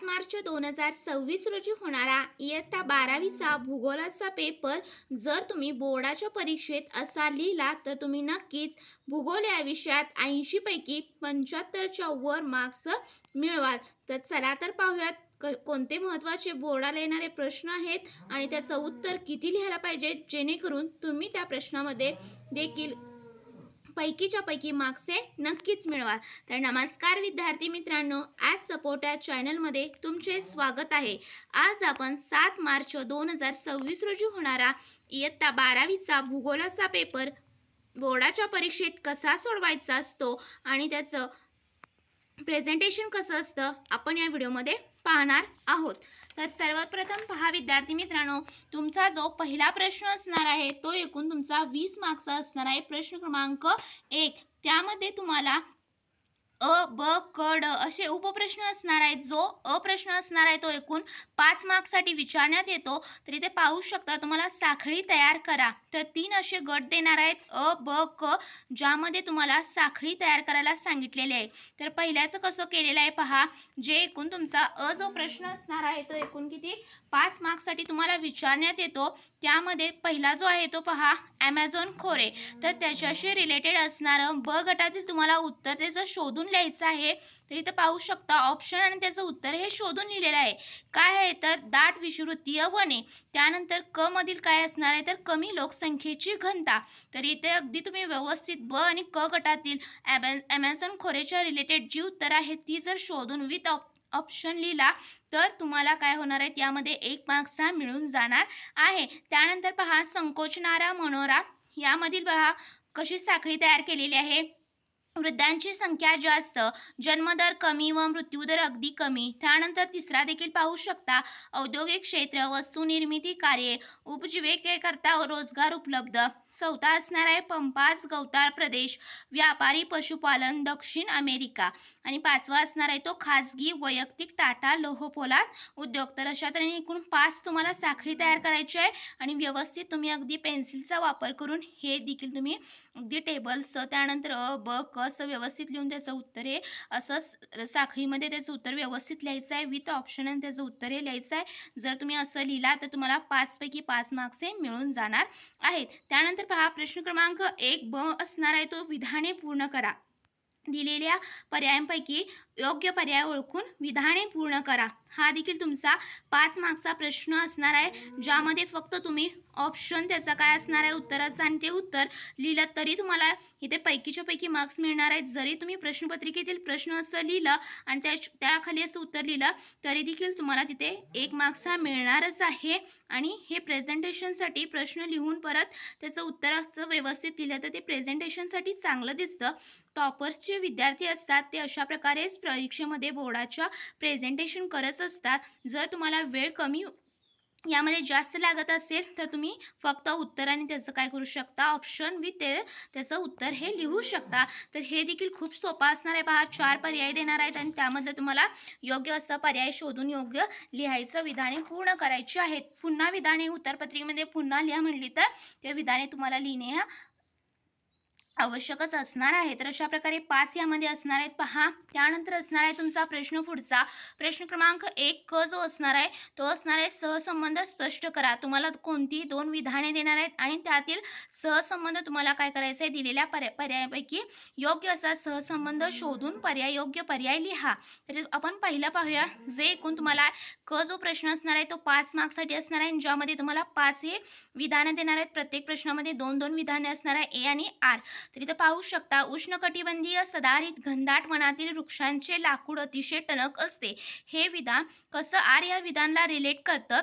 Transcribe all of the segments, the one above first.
मार्च 2026 रोजी होणारा इयत्ता 12वीचा भूगोलाचा पेपर जर तुम्ही बोर्डाच्या परीक्षेत असा लिहिला तर तुम्ही नक्कीच भूगोल या विषयात 80 पैकी 75च्या वर मार्क्स मिळवाल. तर चला तर पाहूयात कोणते महत्त्वाचे बोर्डाला येणारे प्रश्न आहेत आणि त्याचं उत्तर किती लिहायला पाहिजे, जेणेकरून तुम्ही त्या प्रश्नामध्ये देखील पैकीच्या पैकी मार्क्स नक्कीच मिळवा. तर नमस्कार विद्यार्थी मित्रांनो, आज सपोर्ट या चॅनलमध्ये तुमचे स्वागत आहे. आज आपण 7 मार्च 2026 रोजी होणारा इयत्ता 12वीचा भूगोलाचा पेपर बोर्डाच्या परीक्षेत कसा सोडवायचा असतो आणि त्याचं प्रेझेंटेशन कसं असतं आपण या व्हिडिओमध्ये पाहणार आहोत. तर सर्वप्रथम पहा विद्यार्थी मित्रांनो, तुमचा जो पहिला प्रश्न असणार आहे तो एकूण तुमचा 20 मार्क्सचा असणार आहे. प्रश्न क्रमांक 1, त्यामध्ये तुम्हाला अ, ब, क, ड असे उपप्रश्न असणार आहेत. जो अ प्रश्न असणार आहे तो एकूण 5 मार्क्ससाठी विचारण्यात येतो. तर इथे पाहू शकता तुम्हाला साखळी तयार करा. तर 3 असे गट देणार आहेत अ, ब, क, ज्यामध्ये तुम्हाला साखळी तयार करायला सांगितलेले आहे. तर पहिल्याचं कसं केलेलं आहे पहा, जे एकूण तुमचा अ जो प्रश्न असणार आहे तो एकूण किती 5 मार्क्ससाठी तुम्हाला विचारण्यात येतो. त्यामध्ये पहिला जो आहे तो पहा ॲमेझॉन खोरे. तर त्याच्याशी रिलेटेड असणारं ब गटातील तुम्हाला उत्तर त्याचं शोधून लिहायचं आहे. तर इथं पाहू शकता ऑप्शन आणि त्याचं उत्तर हे शोधून लिहिलेलं आहे. काय आहे तर दाट विषुवृत्तीय वने. त्यानंतर क मधील काय असणार आहे तर कमी लोकसंख्येची घनता. तर इथे अगदी तुम्ही व्यवस्थित ब आणि क गटातील ॲमेझॉन खोरेच्या रिलेटेड जी उत्तर आहेत ती जर शोधून विथ ऑप्शन लिहिला तर तुम्हाला काय होणार आहे, यामध्ये 1 मार्क्स हा मिळून जाणार आहे. त्यानंतर पहा संकोचणारा मनोरा. यामधील पहा कशी साखळी तयार केलेली आहे. वृद्धांची संख्या जास्त, जन्मदर कमी व मृत्यूदर अगदी कमी. त्यानंतर तिसरा देखील पाहू शकता औद्योगिक क्षेत्र, वस्तू निर्मिती कार्ये, उपजीविकेकरता रोजगार उपलब्ध. चौथा असणार आहे पंपास गवताळ प्रदेश, व्यापारी पशुपालन, दक्षिण अमेरिका. आणि पाचवा असणार आहे तो खाजगी वैयक्तिक टाटा लोहपोलाद उद्योग. तर अशा तऱ्हेने एकूण 5 तुम्हाला साखळी तयार करायची आहे आणि व्यवस्थित तुम्ही अगदी पेन्सिलचा वापर करून हे देखील तुम्ही अगदी टेबल्स त्यानंतर अ, ब, क असं व्यवस्थित लिहून त्याचं उत्तर हे असं साखळीमध्ये त्याचं उत्तर व्यवस्थित लिहायचं आहे. विथ ऑप्शन आणि त्याचं उत्तर हे लिहायचं आहे. जर तुम्ही असं लिहिला तर तुम्हाला 5 पैकी 5 मार्क्स हे मिळून जाणार आहेत. त्यानंतर पहा प्रश्न क्रमांक 1 ब असणार आहे तो विधाने पूर्ण करा. दिलेल्या पर्यायांपैकी योग्य पर्याय ओळखून विधाने पूर्ण करा. हा देखील तुमचा 5 मार्क्सचा प्रश्न असणार आहे, ज्यामध्ये फक्त तुम्ही ऑप्शन त्याचा काय असणार आहे उत्तराचं आणि ते उत्तर लिहिलं तरी तुम्हाला इथे पैकीच्या पैकी मार्क्स मिळणार आहेत. जरी तुम्ही प्रश्नपत्रिकेतील प्रश्न असं लिहिलं आणि त्याखाली असं उत्तर लिहिलं तरी देखील तुम्हाला तिथे 1 मार्क्स हा मिळणारच आहे. आणि हे प्रेझेंटेशनसाठी प्रश्न लिहून परत त्याचं उत्तर असं व्यवस्थित लिहिलं तर ते प्रेझेंटेशनसाठी चांगलं दिसतं. टॉपर्सचे विद्यार्थी असतात ते अशा प्रकारेच परीक्षेमध्ये बोर्डाच्या प्रेझेंटेशन करत असतात. जर तुम्हाला वेळ कमी यामध्ये जास्त लागत असेल तर तुम्ही फक्त उत्तर आणि त्याचं काय करू शकता ऑप्शन विथ त्याचं उत्तर हे लिहू शकता. तर हे देखील खूप सोपं असणार आहे. पहा 4 पर्याय देणार आहेत आणि त्यामध्ये तुम्हाला योग्य असं पर्याय शोधून योग्य लिहायचं विधाने पूर्ण करायची आहेत. पुन्हा विधाने उत्तरपत्रिकेमध्ये पुन्हा लिहा म्हणली तर ते विधाने तुम्हाला लिहिणे आवश्यकच असणार आहे. तर अशा प्रकारे 5 यामध्ये असणार आहेत पहा. त्यानंतर असणार आहे तुमचा प्रश्न पुढचा. प्रश्न क्रमांक 1 क जो असणार आहे तो असणार आहे सहसंबंध स्पष्ट करा. तुम्हाला कोणती 2 विधाने देणार आहेत आणि त्यातील सहसंबंध तुम्हाला काय करायचं आहे दिलेल्या पर्यायापैकी योग्य असा सहसंबंध शोधून योग्य पर्याय लिहा. तर आपण पहिलं पाहूया. जे एकूण तुम्हाला क जो प्रश्न असणार आहे तो 5 मार्क्ससाठी असणार आहे, ज्यामध्ये तुम्हाला 5 हे विधानं देणार आहेत. प्रत्येक प्रश्नामध्ये 2-2 विधाने असणार आहे ए आणि आर. तर इथं पाहू शकता उष्णकटिबंधीय सदाहरित घनदाट वनातील वृक्षांचे लाकूड अतिशय टणक असते. हे विधान कसं आर या विधानाला रिलेट करतं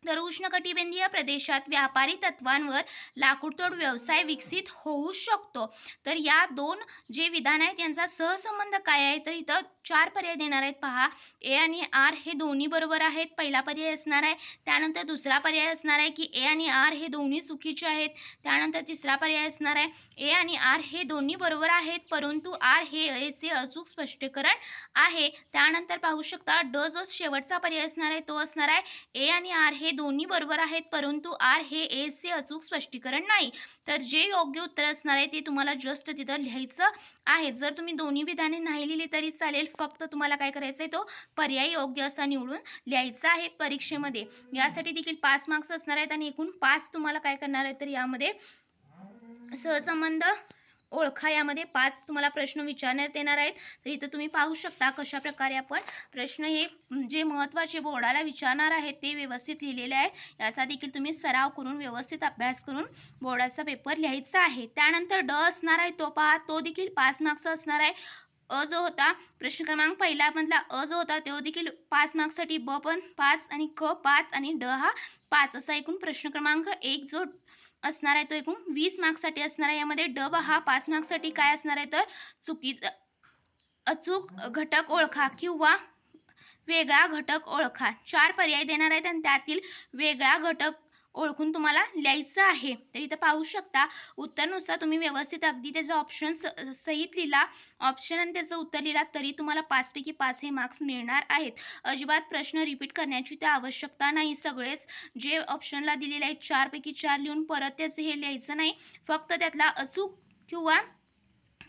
तर उष्णकटिबंधीय प्रदेशात व्यापारी तत्वांवर लाकूडतोड व्यवसाय विकसित होऊ शकतो. तर या 2 जे विधान आहेत यांचा सहसंबंध काय आहे तर इथं 4 पर्याय देणार आहेत पहा. ए आणि आर हे दोन्ही बरोबर आहेत, पहिला पर्याय असणार आहे. त्यानंतर दुसरा पर्याय असणार आहे की ए आणि आर हे दोन्ही चुकीचे आहेत. त्यानंतर तिसरा पर्याय असणार आहे ए आणि आर हे दोन्ही बरोबर आहेत परंतु आर हे एचे अचूक स्पष्टीकरण आहे. त्यानंतर पाहू शकता ड जो शेवटचा पर्याय असणार आहे तो असणार आहे ए आणि आर हे हे दोन्ही बरोबर आहेत, परंतु आर हे एचे अचूक स्पष्टीकरण नाही. तर जे योग्य उत्तर असणार आहे ते तुम्हाला जस्ट तिथं लिहायचं आहे. जर तुम्ही दोन्ही विधाने नाही लिहिली तरी चालेल, फक्त तुम्हाला काय करायचं आहे, तो पर्याय योग्य असा निवडून लिहायचा आहे परीक्षेमध्ये. यासाठी देखील 5 मार्क्स असणार आहेत आणि एकूण 5 तुम्हाला काय करणार आहे, तर यामध्ये सहसंबंध ओळखा यामध्ये 5 तुम्हाला प्रश्न विचारण्यात येणार आहेत. तर इथं तुम्ही पाहू शकता कशा प्रकारे आपण प्रश्न हे जे महत्त्वाचे बोर्डाला विचारणार आहेत ते व्यवस्थित लिहिलेले आहेत. याचा देखील तुम्ही सराव करून व्यवस्थित अभ्यास करून बोर्डाचा पेपर लिहायचा आहे. त्यानंतर ड असणार आहे, तो पहा, तो देखील 5 मार्क्स असणार आहे. अ जो होता प्रश्न क्रमांक पहिल्यामधला अ जो होता तो देखील 5 मार्क्ससाठी, ब पण 5 आणि क 5 आणि ड हा 5 असा एकूण प्रश्न क्रमांक 1 जो असणार आहे तो एकूण 20 मार्क्ससाठी असणार आहे. यामध्ये ड हा 5 मार्क्ससाठी काय असणार आहे, तर चुकीचा अचूक घटक ओळखा किंवा वेगळा घटक ओळखा. 4 पर्याय देणार आहेत आणि त्यातील वेगळा घटक ओळखून तुम्हाला लिहायचं आहे. तर इथं पाहू शकता उत्तरनुसार तुम्ही व्यवस्थित अगदी त्याचा ऑप्शन सहित लिहिला, ऑप्शन आणि त्याचं उत्तर लिहिला तरी तुम्हाला 5 पैकी 5 हे मार्क्स मिळणार आहेत. अजिबात प्रश्न रिपीट करण्याची त्या आवश्यकता नाही. सगळेच जे ऑप्शनला दिलेले आहेत 4 पैकी 4 लिहून परत त्याचं हे लिहायचं नाही. फक्त त्यातला अचूक किंवा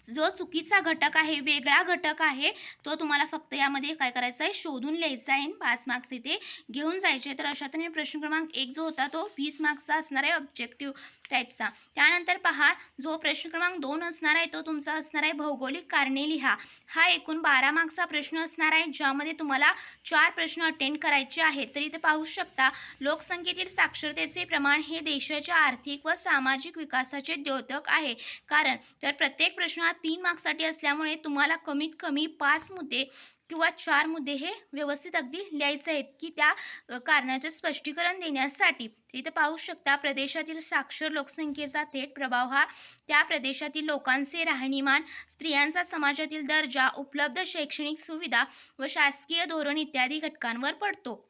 जो चुकीचा घटक आहे, वेगळा घटक आहे, तो तुम्हाला फक्त यामध्ये काय करायचा आहे, शोधून लिहायचा आहे. 5 मार्क्स इथे घेऊन जायचे. तर अशा तऱ्हेने प्रश्न क्रमांक 1 जो होता तो 20 मार्क्सचा असणार आहे ऑब्जेक्टिव्ह टाईपचा. त्यानंतर पहा जो प्रश्न क्रमांक 2 असणार आहे तो तुमचा असणार आहे भौगोलिक कारणे लिहा. हा एकूण 12 मार्क्सचा प्रश्न असणार आहे, ज्यामध्ये तुम्हाला 4 प्रश्न अटेंड करायचे आहेत. तर इथे पाहू शकता लोकसंख्येतील साक्षरतेचे प्रमाण हे देशाच्या आर्थिक व सामाजिक विकासाचे द्योतक आहे. कारण तर प्रत्येक प्रश्न हा 3 मार्क्ससाठी असल्यामुळे तुम्हाला कमीत कमी 5 मुद्दे किंवा 4 मुद्दे हे व्यवस्थित अगदी लिहायचे आहेत की त्या कारणाचे स्पष्टीकरण देण्यासाठी. इथे पाहू शकता प्रदेशातील साक्षर लोकसंख्येचा थेट प्रभाव हा त्या प्रदेशातील लोकांचे राहणीमान, स्त्रियांचा समाजातील दर्जा, उपलब्ध शैक्षणिक सुविधा व शासकीय धोरण इत्यादी घटकांवर पडतो.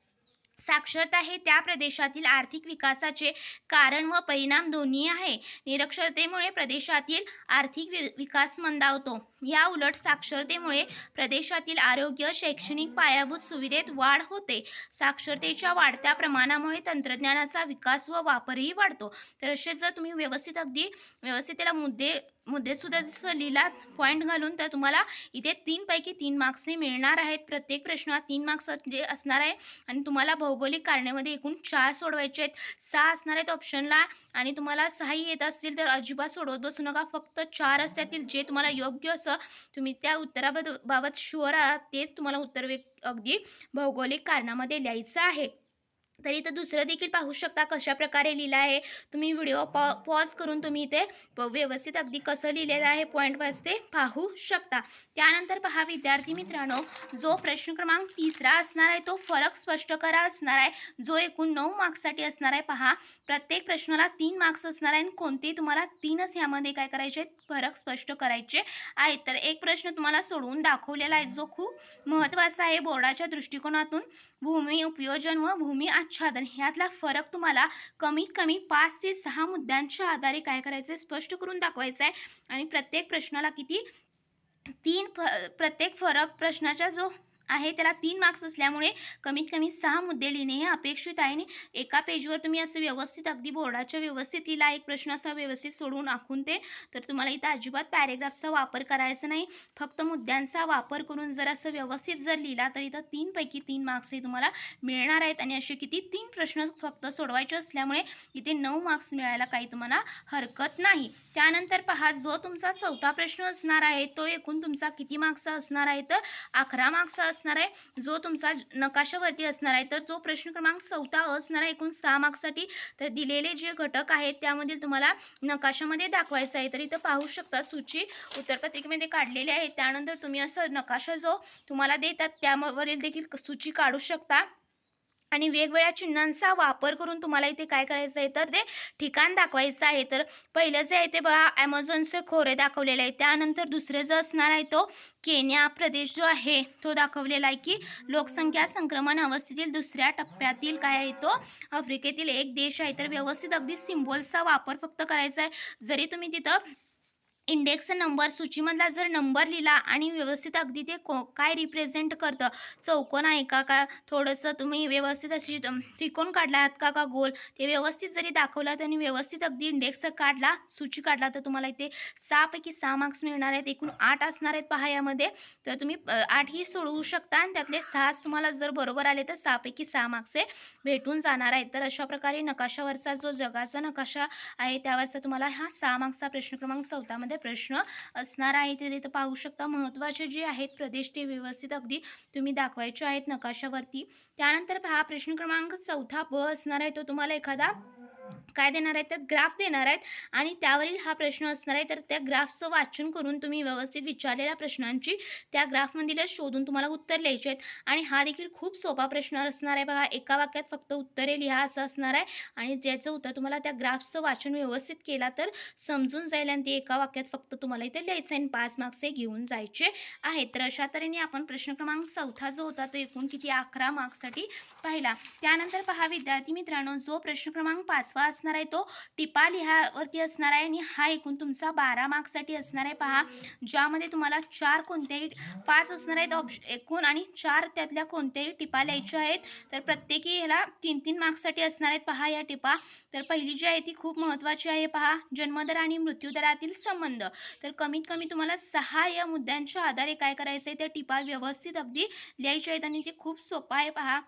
साक्षरता हे त्या प्रदेशातील आर्थिक विकासाचे कारण व परिणाम दोन्ही आहे. निरक्षरतेमुळे प्रदेशातील आर्थिक विकास मंदावतो. या उलट साक्षरतेमुळे प्रदेशातील आरोग्य, शैक्षणिक पायाभूत सुविधेत वाढ होते. साक्षरतेच्या वाढत्या प्रमाणामुळे तंत्रज्ञानाचा विकास व वापरही वाढतो. तर असे जर तुम्ही व्यवस्थित त्याला मुद्देसुद्धा जसं लिहिलात पॉईंट घालून तर तुम्हाला इथे 3 पैकी 3 मार्क्स हे मिळणार आहेत. प्रत्येक प्रश्नात 3 मार्क्स जे असणार आहे आणि तुम्हाला भौगोलिक कारणामध्ये एकूण 4 सोडवायचे आहेत. 6 असणार आहेत ऑप्शनला आणि तुम्हाला 6 येत असतील तर अजिबात सोडवत बसू नका. फक्त 4 त्यातील जे तुम्हाला योग्य असं तुम्ही त्या उत्तराबाबत शुअर आहात तेच तुम्हाला उत्तर अगदी भौगोलिक कारणामध्ये लिहायचं आहे. तर इथं दुसरं देखील पाहू शकता कशा प्रकारे लिहिलं आहे. तुम्ही व्हिडिओ पॉज करून तुम्ही इथे व्यवस्थित अगदी कसं लिहिलेलं आहे पॉईंट वाईज ते पाहू शकता. त्यानंतर पहा विद्यार्थी मित्रांनो, जो प्रश्न क्रमांक 3 असणार आहे तो फरक स्पष्ट करा असणार आहे, जो एकूण 9 मार्क्ससाठी असणार आहे. पहा प्रत्येक प्रश्नाला 3 मार्क्स असणार आहे आणि कोणते तुम्हाला 3च यामध्ये काय करायचे आहेत, फरक स्पष्ट करायचे आहेत. तर एक प्रश्न तुम्हाला सोडवून दाखवलेला आहे जो खूप महत्त्वाचा आहे बोर्डाच्या दृष्टिकोनातून. भूमी उपयोजन व भूमी आच्छादन ह्यातला फरक तुम्हाला कमीत कमी 5 ते 6 मुद्द्यांच्या आधारे काय करायचं आहे, स्पष्ट करून दाखवायचं आहे. आणि प्रत्येक प्रश्नाला किती प्रत्येक फरक प्रश्नाचा जो आहे त्याला 3 मार्क्स असल्यामुळे कमीत कमी 6 मुद्दे लिहिणे हे अपेक्षित आहे. एका पेजवर तुम्ही असं व्यवस्थित अगदी बोर्डाच्या व्यवस्थित लिहिला एक प्रश्न असा व्यवस्थित सोडवून आखून ते. तर तुम्हाला इथं अजिबात पॅरेग्राफचा वापर करायचा नाही, फक्त मुद्द्यांचा वापर करून जर असं व्यवस्थित जर लिहिला तर इथं 3 पैकी 3 मार्क्स हे तुम्हाला मिळणार आहेत. आणि असे किती 3 प्रश्न फक्त सोडवायचे असल्यामुळे इथे 9 मार्क्स मिळायला काही तुम्हाला हरकत नाही. त्यानंतर पहा जो तुमचा 4था प्रश्न असणार आहे तो एकूण तुमचा किती मार्क्सचा असणार आहे, तर 11 मार्क्सचा असणार आहे, जो तुमचा नकाशावरती असणार आहे. तर जो प्रश्न क्रमांक 4 असणार आहे एकूण 6 मार्क्ससाठी. तर दिलेले जे घटक आहेत त्यामधील तुम्हाला नकाशामध्ये दाखवायचं आहे. तर इथं पाहू शकता सूची उत्तरपत्रिकेमध्ये काढलेली आहे. त्यानंतर तुम्ही असं नकाशा जो तुम्हाला देतात त्यावरील देखील सूची काढू शकता आणि वेगवेगळ्या चिन्हांचा वापर करून तुम्हाला इथे काय करायचं आहे, तर ते ठिकाण दाखवायचं आहे. तर पहिलं जे आहे ते बघा ॲमेझॉनचे खोरे दाखवलेले आहे. त्यानंतर दुसरे जो असणार आहे तो केन्या प्रदेश जो आहे तो दाखवलेला आहे की लोकसंख्या संक्रमण अवस्थेतील दुसऱ्या टप्प्यातील काय आहे तो आफ्रिकेतील एक देश आहे. तर व्यवस्थित अगदी सिम्बॉल्सचा वापर फक्त करायचा आहे. जरी तुम्ही तिथं इंडेक्स नंबर सूचीमधला जर नंबर लिहिला आणि व्यवस्थित अगदी ते काय रिप्रेझेंट करतं, चौकोन आहे का का थोडंसं तुम्ही व्यवस्थित अशी त्रिकोण काढला आहात का का गोल, ते व्यवस्थित जरी दाखवलात आणि व्यवस्थित अगदी इंडेक्स काढला, सूची काढला, तर तुम्हाला इथे 6 पैकी 6 मार्क्स मिळणार आहेत. एकूण 8 असणार आहेत पहा यामध्ये. तर तुम्ही 8 ही सोडवू शकता आणि त्यातले 6च तुम्हाला जर बरोबर आले तर 6 पैकी 6 मार्क्स हे भेटून जाणार आहेत. तर अशा प्रकारे नकाशावरचा जो जगाचा नकाशा आहे त्यावरचा तुम्हाला हा 6 मार्क्सचा प्रश्न क्रमांक 14 मध्ये प्रश्न असणार आहे. ते तिथं पाहू शकता. महत्त्वाचे जे आहेत प्रदेश ते व्यवस्थित अगदी तुम्ही दाखवायचे आहेत नकाशावरती. त्यानंतर पहा प्रश्न क्रमांक 4 ब असणार आहे. तो तुम्हाला एखादा काय देणार आहे तर ग्राफ देणार आहेत आणि त्यावरील हा प्रश्न असणार आहे. तर त्या ग्राफचं वाचन करून तुम्ही व्यवस्थित विचारलेल्या प्रश्नांची त्या ग्राफमधीलच शोधून तुम्हाला उत्तर लिहायचे आहेत आणि हा देखील खूप सोपा प्रश्न असणार आहे. बघा, एका वाक्यात फक्त उत्तरे लिहा असं असणार आहे आणि ज्याचं उत्तर तुम्हाला त्या ग्राफचं वाचन व्यवस्थित केला तर समजून जाईल आणि ते एका वाक्यात फक्त तुम्हाला इथे लिहायचं आहे आणि 5 मार्क्स हे घेऊन जायचे आहेत. तर अशा तऱ्हेने आपण प्रश्न क्रमांक 4 जो होता तो एकूण किती 11 मार्क्ससाठी पाहिला. त्यानंतर पहा विद्यार्थी मित्रांनो, जो प्रश्न क्रमांक 5 असणार आहे तो टिपा लिहावरती असणार आहे आणि हा एकूण तुमचा 12 मार्क्ससाठी असणार आहे. पहा, ज्यामध्ये तुम्हाला 4 कोणत्याही 5 असणार आहेत एकूण आणि 4 त्यातल्या कोणत्याही टिपा लिहायच्या आहेत. तर प्रत्येकी ह्याला 3-3 मार्क्ससाठी असणार आहेत. पहा या टिपा. तर पहिली जी आहे ती खूप महत्त्वाची आहे. पहा, जन्मदर आणि मृत्यूदरातील संबंध. तर कमीत कमी तुम्हाला 6 या मुद्द्यांच्या आधारे काय करायचं आहे, त्या टिपा व्यवस्थित अगदी लिहायच्या आहेत आणि ते खूप सोपं आहे. पहा,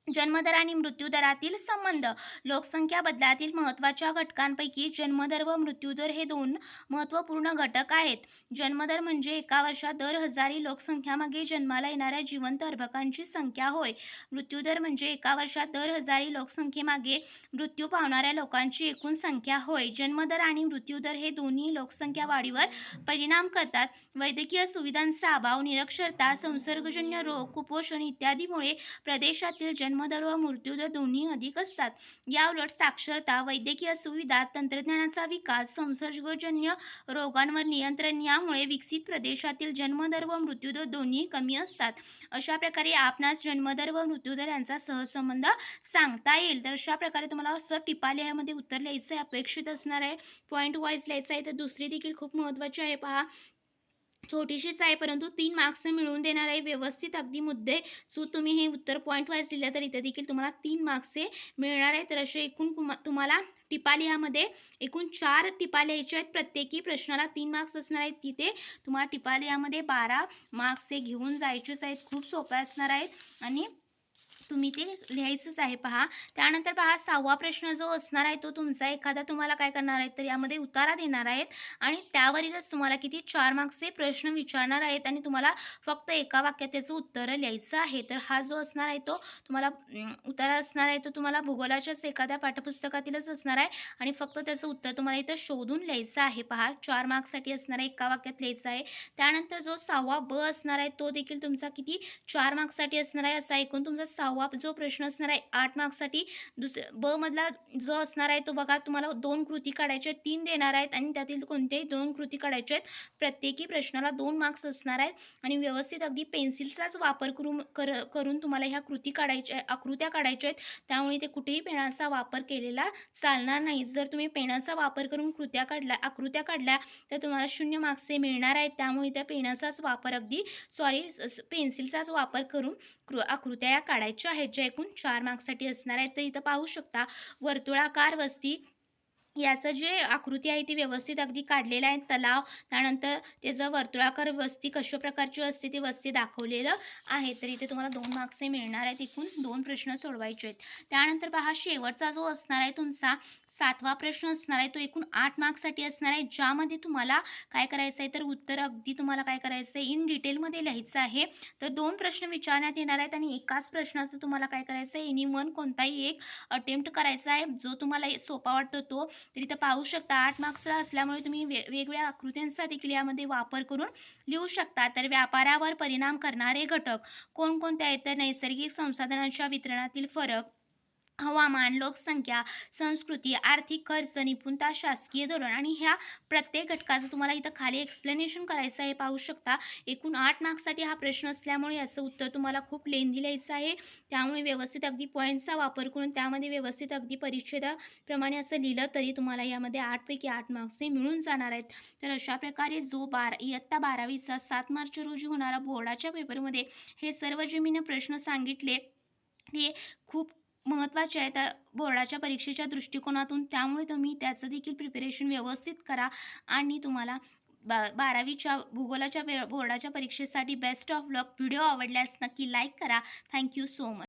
जन्मदर आणि मृत्यूदरातील संबंध. लोकसंख्या बदलातील महत्त्वाच्या घटकांपैकी जन्मदर व मृत्यूदर हे 2 महत्त्वपूर्ण घटक आहेत. जन्मदर म्हणजे एका वर्षात दर 1000 लोकसंख्यामागे जन्माला येणाऱ्या जिवंत अर्भकांची संख्या होय. मृत्यूदर म्हणजे एका वर्षात दर 1000 लोकसंख्येमागे मृत्यू पावणाऱ्या लोकांची एकूण संख्या होय. जन्मदर आणि मृत्यूदर हे दोन्ही लोकसंख्या वाढीवर परिणाम करतात. वैद्यकीय सुविधांचा अभाव, निरक्षरता, संसर्गजन्य रोग, कुपोषण इत्यादीमुळे प्रदेशातील जन्मदर व मृत्यूदर दोन्ही अधिक असतात. याउलट साक्षरता, वैद्यकीय सुविधा, तंत्रज्ञानाचा विकास, संसर्गजन्य रोगांवर नियंत्रण यामुळे विकसित प्रदेशातील जन्मदर व मृत्यूदर दोन्ही कमी असतात. अशा प्रकारे आपणास जन्मदर व मृत्यूदर यांचा सहसंबंध सांगता येईल. तर अशा प्रकारे तुम्हाला असं टिपा लिहामध्ये उत्तर लिहायचं आहे, अपेक्षित असणार आहे, पॉईंट वाईज लिहायचं आहे. तर दुसरी देखील खूप महत्त्वाची आहे. पहा, छोटीशीच आहे परंतु 3 मार्क्स मिळवून देणार आहे. व्यवस्थित अगदी मुद्दे तुम्ही हे उत्तर पॉईंट वाईज लिहिलं तर इथे देखील तुम्हाला 3 मार्क्स हे मिळणार आहे. तर असे एकूण तुम्हाला टिपा लिहामध्ये एकूण 4 टिपा लिहायच्या आहेत. प्रत्येकी प्रश्नाला 3 मार्क्स असणार आहेत. तिथे तुम्हाला टिपा लिहामध्ये 12 मार्क्स हे घेऊन जायचेच आहेत. खूप सोप्या असणार आहेत आणि तुम्ही ते लिहायचंच आहे. पहा, त्यानंतर पहा 6वा प्रश्न जो असणार आहे तो तुमचा एखादा तुम्हाला काय करणार आहे तर यामध्ये उतारा देणार आहेत आणि त्यावरीलच तुम्हाला किती 4 मार्क्सचे प्रश्न विचारणार आहेत आणि तुम्हाला फक्त एका वाक्यात त्याचं उत्तर लिहायचं आहे. तर हा जो असणार आहे तो तुम्हाला उतारा असणार आहे तो तुम्हाला भूगोलाच्याच एखाद्या पाठ्यपुस्तकातीलच असणार आहे आणि फक्त त्याचं उत्तर तुम्हाला इथं शोधून लिहायचं आहे. पहा, 4 मार्क्ससाठी असणार आहे, एका वाक्यात लिहायचं आहे. त्यानंतर जो 6वा ब असणार आहे तो देखील तुमचा किती 4 मार्क्ससाठी असणार आहे. असा एकूण तुमचा 6वा जो प्रश्न असणार आहे 8 मार्क्ससाठी. ब मधला जो असणार आहे तो बघा, तुम्हाला 2 कृती काढायच्या आहेत, 3 देणार आहेत आणि त्यातील कोणत्याही 2 कृती काढायच्या आहेत. प्रत्येकी प्रश्नाला 2 मार्क्स असणार आहेत आणि व्यवस्थित अगदी पेन्सिलचाच वापर करून तुम्हाला ह्या कृती काढायच्या आकृत्या काढायच्या आहेत. त्यामुळे ते कुठेही पेनाचा वापर केलेला चालणार नाही. जर तुम्ही पेनाचा वापर करून आकृत्या काढल्या तर तुम्हाला 0 मार्क्स हे मिळणार आहेत. त्यामुळे त्या पेनाचाच वापर पेन्सिलचाच वापर करून आकृत्या या काढायच्या आहेत, ज्या एकूण 4 मार्क्ससाठी असणार आहेत. तर इथं पाहू शकता वर्तुळाकार वस्ती याचं जे आकृती आहे ती व्यवस्थित अगदी काढलेलं आहे. तलाव, त्यानंतर त्याचं वर्तुळाकार वस्ती कशा प्रकारची असते ती वस्ती दाखवलेलं आहे. तर इथे तुम्हाला 2 मार्क्स हे मिळणार आहेत. एकूण 2 प्रश्न सोडवायचे आहेत. त्यानंतर पहा, शेवटचा जो असणार आहे तुमचा 7वा प्रश्न असणार आहे तो एकूण 8 मार्क्ससाठी असणार आहे, ज्यामध्ये तुम्हाला काय करायचं आहे तर उत्तर अगदी तुम्हाला काय करायचं आहे इन डिटेलमध्ये लिहायचं आहे. तर 2 प्रश्न विचारण्यात येणार आहेत आणि एकाच प्रश्नाचं तुम्हाला काय करायचं आहे एनी वन कोणताही एक अटेम्प्ट करायचा आहे, जो तुम्हाला सोपा वाटतो तो. तर इथं पाहू शकता 8 मार्क्सला असल्यामुळे तुम्ही वेगवेगळ्या आकृत्यांचा देखील यामध्ये वापर करून लिहू शकता. तर व्यापारावर परिणाम करणारे घटक कोणकोणते आहेत तर नैसर्गिक संसाधनांच्या वितरणातील फरक, हवामान, लोकसंख्या, संस्कृती, आर्थिक खर्च, निपुणता, शासकीय धोरण आणि ह्या प्रत्येक घटकाचं तुम्हाला इथं खाली एक्सप्लेनेशन करायचं आहे, पाहू शकता. एकूण 8 मार्क्ससाठी हा प्रश्न असल्यामुळे याचं उत्तर तुम्हाला खूप लेंदी लिहायचं आहे. त्यामुळे व्यवस्थित अगदी पॉईंट्सचा वापर करून त्यामध्ये व्यवस्थित अगदी परीक्षेप्रमाणे असं लिहिलं तरी तुम्हाला यामध्ये 8 पैकी 8 मार्क्स हे मिळून जाणार आहेत. तर अशा प्रकारे जो इयत्ता 12वीचा 7 मार्च रोजी होणारा बोर्डाच्या पेपरमध्ये हे सर्व जे मी प्रश्न सांगितले ते खूप महत्त्वाचे आहेत बोर्डाच्या परीक्षेच्या दृष्टिकोनातून. त्यामुळे तुम्ही त्याचं देखील प्रिपरेशन व्यवस्थित करा आणि तुम्हाला 12वीच्या भूगोलाच्या बोर्डाच्या परीक्षेसाठी बेस्ट ऑफ लक. व्हिडिओ आवडल्यास नक्की लाईक करा. Thank you so much.